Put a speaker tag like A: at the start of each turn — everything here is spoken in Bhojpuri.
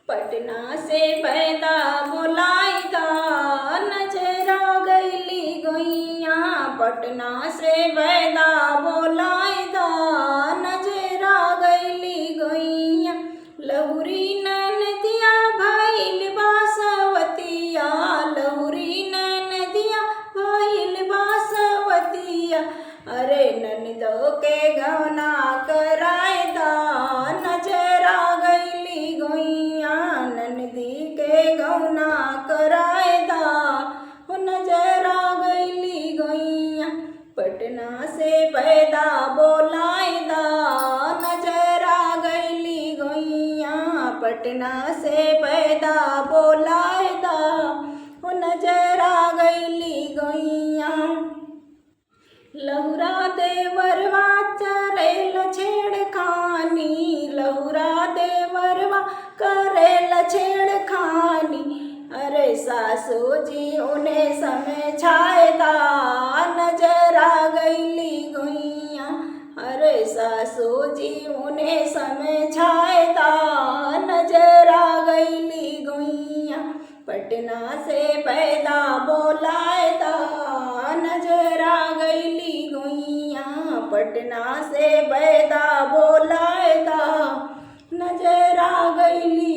A: पटना से पैदा बोलाई दा नजर आ गईली गोइया। पटना से पैदा बोलाई दा नजर आ गईली गोइया। लहुरी ननदिया भइल बासवतिया, लहुरी ननदिया भइल बासवतिया। अरे ननदो के गहना कराए दा नजर आ गईली गोइया। ननदी के गहना कराए दा नजर आ गईली गोइया। पटना से पैदा बोलाए दा नजर आ गईली गोइया। पटना से पैदा बोलाए दा नजर आ गईली गोइया। लहुरा देवरवा चरेल छेड़खानी, लहुरा देवरवा करेल छेड़खानी। अरे सासू जी उन्हें समय छायदा नजर आ गईली गोइया। अरे सासू जी उन्हें समय छायदा नजर आ गईली गोइया। पटना से पैदा बोलाए दा नजर आ गईली गोइया। पटना से पैदा बोलाए दा नजर आ गईली